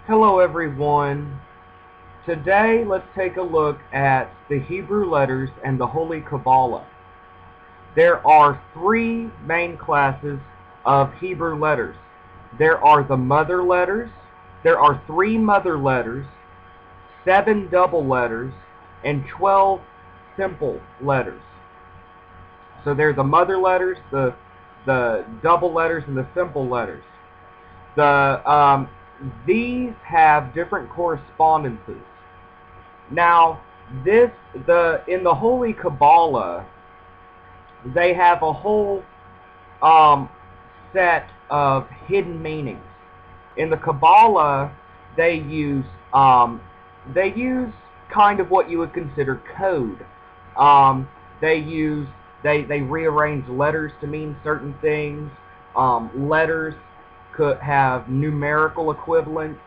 Hello everyone. Today let's take a look at the Hebrew letters and the Holy Qabalah. There are three main classes of Hebrew letters. There are the mother letters, there are three mother letters, 7 double letters, and 12 simple letters. So there's the mother letters, the double letters, and the simple letters. These have different correspondences. Now, in the Holy Qabalah, they have a whole set of hidden meanings. In the Qabalah, they use kind of what you would consider code. They rearrange letters to mean certain things. Letters could have numerical equivalents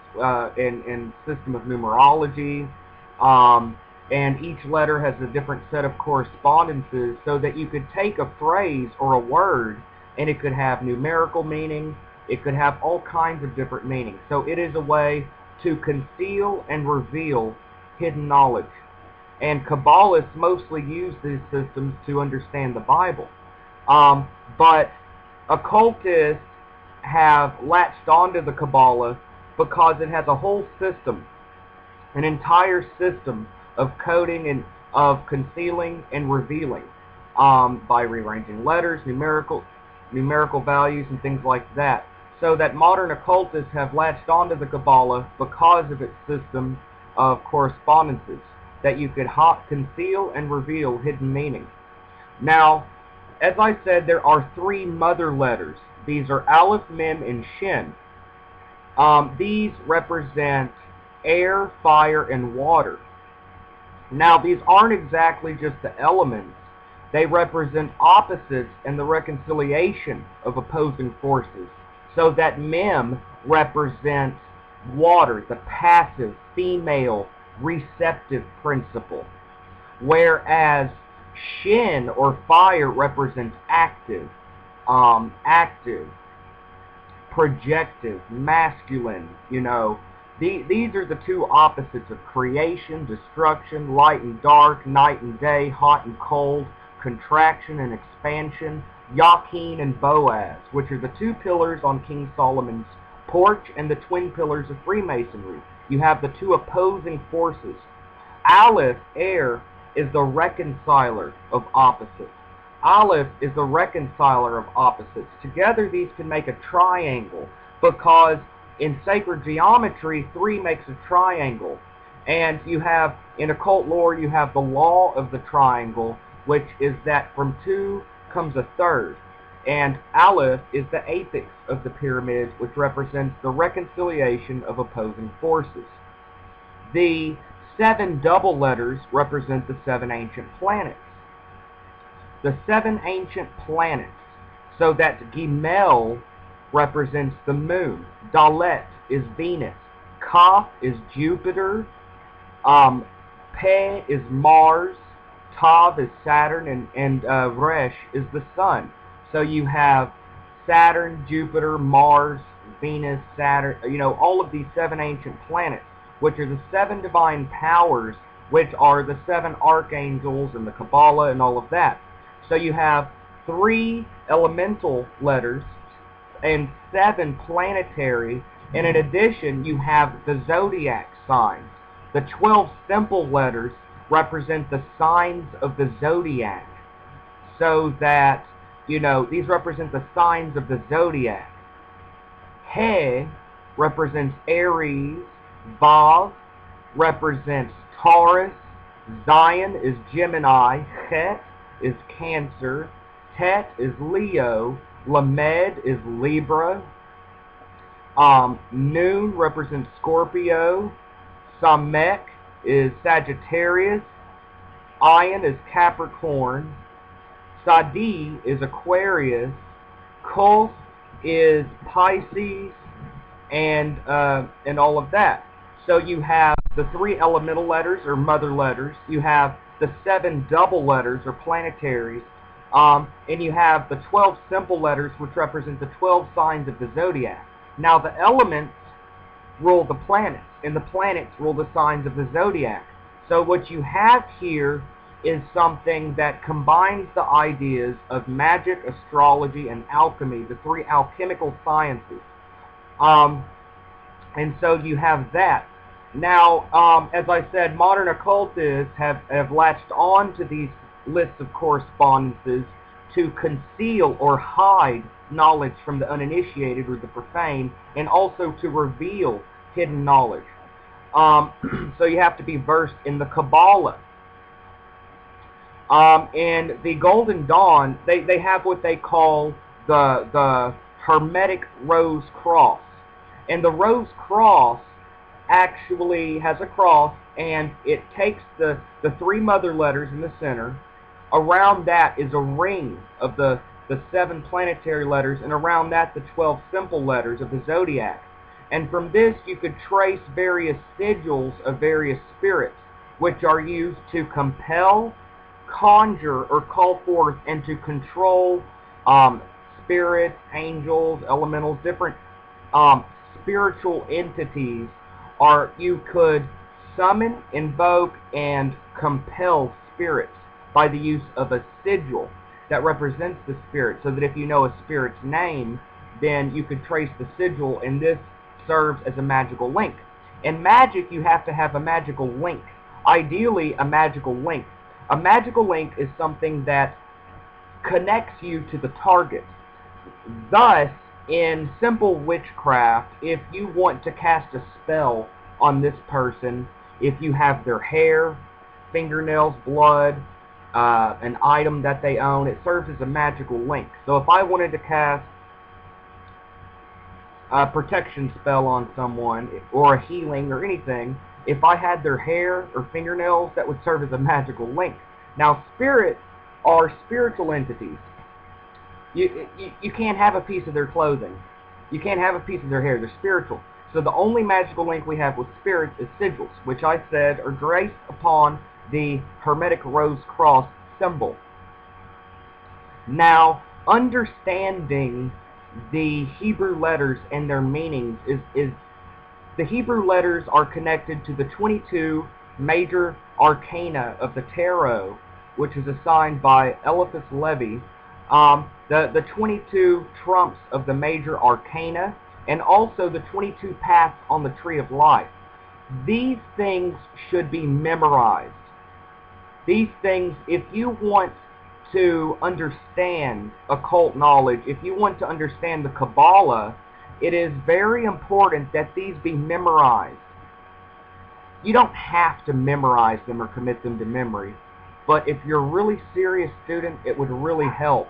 in system of numerology, and each letter has a different set of correspondences, so that you could take a phrase or a word and it could have numerical meaning, it could have all kinds of different meanings. So it is a way to conceal and reveal hidden knowledge. And Kabbalists mostly use these systems to understand the Bible. But occultists have latched onto the Qabalah because it has a whole system, an entire system of coding and of concealing and revealing by rearranging letters, numerical values, and things like that. So that modern occultists have latched onto the Qabalah because of its system of correspondences, that you could conceal and reveal hidden meaning. Now, as I said, there are three mother letters. These are Aleph, Mem, and Shin. These represent air, fire, and water. Now, these aren't exactly just the elements. They represent opposites and the reconciliation of opposing forces. So that Mem represents water, the passive, female, receptive principle. Whereas Shin, or fire, represents active, projective, masculine. These are the two opposites of creation, destruction, light and dark, night and day, hot and cold, contraction and expansion, Yakin and Boaz, which are the two pillars on King Solomon's porch and the twin pillars of Freemasonry. You have the two opposing forces. Aleph, air, is the reconciler of opposites. Aleph is the reconciler of opposites. Together these can make a triangle, because in sacred geometry, 3 makes a triangle. And you have, in occult lore, you have the law of the triangle, which is that from 2 comes a third. And Aleph is the apex of the pyramid, which represents the reconciliation of opposing forces. The 7 double letters represent the 7 ancient planets. The 7 ancient planets, so that Gimel represents the moon, Dalet is Venus, Kaf is Jupiter, Pe is Mars, Tav is Saturn, and Resh is the sun. So you have Saturn, Jupiter, Mars, Venus, Saturn, all of these 7 ancient planets, which are the 7 divine powers, which are the 7 archangels and the Kabbalah and all of that. So you have 3 elemental letters and 7 planetary, and in addition you have the zodiac signs. The 12 simple letters represent the signs of the zodiac, so that, these represent the signs of the zodiac. He represents Aries, Vav represents Taurus, Zion is Gemini, Het is Cancer, Tet is Leo, Lamed is Libra, Nun represents Scorpio, Samek is Sagittarius, Ayin is Capricorn, Sadi is Aquarius, Kos is Pisces, and all of that. So you have the 3 elemental letters, or mother letters. You have the 7 double letters, or planetaries. And you have the 12 simple letters, which represent the 12 signs of the zodiac. Now the elements rule the planets, and the planets rule the signs of the zodiac. So what you have here is something that combines the ideas of magic, astrology, and alchemy, the three alchemical sciences. And so you have that. Now, as I said, modern occultists have latched on to these lists of correspondences to conceal or hide knowledge from the uninitiated or the profane, and also to reveal hidden knowledge. So you have to be versed in the Qabalah. And the Golden Dawn, they have what they call the Hermetic Rose Cross. And the Rose Cross actually has a cross, and it takes the three mother letters in the center. Around that is a ring of the 7 planetary letters, and around that the 12 simple letters of the zodiac. And from this you could trace various sigils of various spirits, which are used to compel, conjure, or call forth and to control spirits, angels, elementals, different spiritual entities. Or you could summon, invoke, and compel spirits by the use of a sigil that represents the spirit, so that if you know a spirit's name, then you could trace the sigil, and this serves as a magical link. In magic, you have to have a magical link, ideally a magical link. A magical link is something that connects you to the target. Thus, in simple witchcraft, if you want to cast a spell on this person, if you have their hair, fingernails, blood, an item that they own, it serves as a magical link. So if I wanted to cast a protection spell on someone, or a healing, or anything, if I had their hair or fingernails, that would serve as a magical link. Now, spirits are spiritual entities. You can't have a piece of their clothing. You can't have a piece of their hair. They're spiritual. So the only magical link we have with spirits is sigils, which I said are traced upon the Hermetic Rose Cross symbol. Now, understanding the Hebrew letters and their meanings is the Hebrew letters are connected to the 22 major arcana of the tarot, which is assigned by Eliphas Levi. The 22 trumps of the major arcana, and also the 22 paths on the tree of life. These things should be memorized. These things, if you want to understand occult knowledge, if you want to understand the Qabalah, it is very important that these be memorized. You don't have to memorize them or commit them to memory, but if you're a really serious student, it would really help,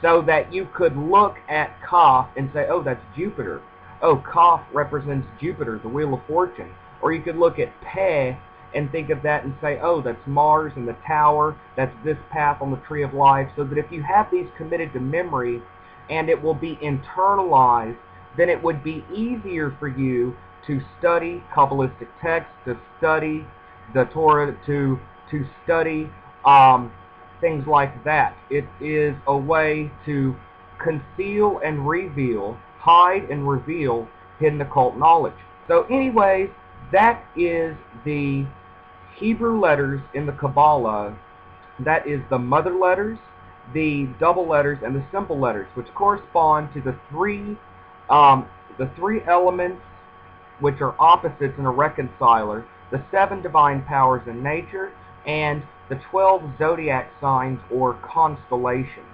so that you could look at Kaf and say, oh, that's Jupiter. Oh, Kaf represents Jupiter, the Wheel of Fortune. Or you could look at Pe and think of that and say, oh, that's Mars and the Tower, that's this path on the Tree of Life, so that if you have these committed to memory and it will be internalized, then it would be easier for you to study Kabbalistic texts, to study the Torah, to study things like that. It is a way to conceal and reveal, hide and reveal hidden occult knowledge. So anyways, that is the Hebrew letters in the Qabalah. That is the mother letters, the double letters, and the simple letters, which correspond to the three elements which are opposites in a reconciler, the 7 divine powers in nature, and the 12 zodiac signs or constellations.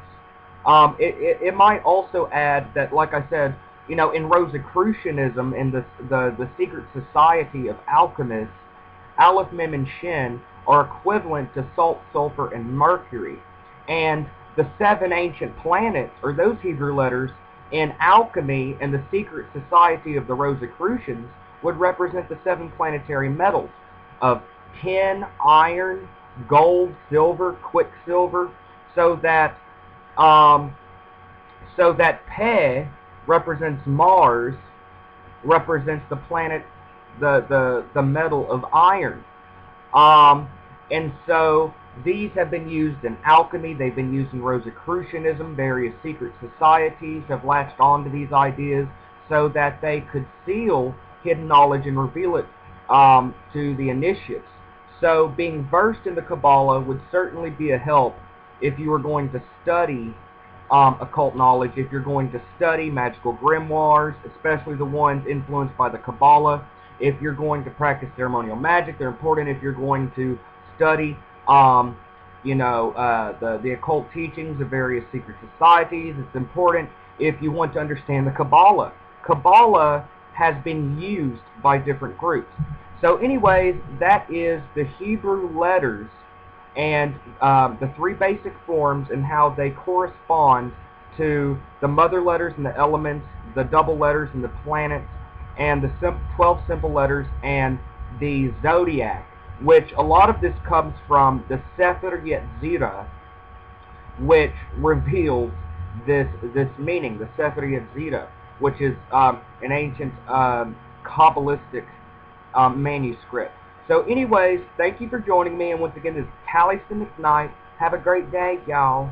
It might also add that, like I said, you know, in Rosicrucianism, in the secret society of alchemists, Aleph, Mem, and Shin are equivalent to salt, sulfur, and mercury. And the 7 ancient planets, or those Hebrew letters, in alchemy and the secret society of the Rosicrucians, would represent the 7 planetary metals of tin, iron, gold, silver, quicksilver, so that Pe represents Mars, represents the planet, the metal of iron. And so these have been used in alchemy, they've been used in Rosicrucianism, various secret societies have latched onto these ideas so that they could seal hidden knowledge and reveal it to the initiates. So being versed in the Kabbalah would certainly be a help if you were going to study occult knowledge, if you're going to study magical grimoires, especially the ones influenced by the Kabbalah. If you're going to practice ceremonial magic, they're important. If you're going to study the occult teachings of various secret societies, it's important. If you want to understand the Qabalah, Qabalah has been used by different groups. So anyways, that is the Hebrew letters and the three basic forms and how they correspond to the mother letters and the elements, the double letters and the planets, and the 12 simple letters and the zodiac, which a lot of this comes from the Sefer Yetzirah, which reveals this meaning, the Sefer Yetzirah, which is an ancient Kabbalistic manuscript. So anyways, thank you for joining me, and once again, this is Taliesin McKnight. Have a great day, y'all.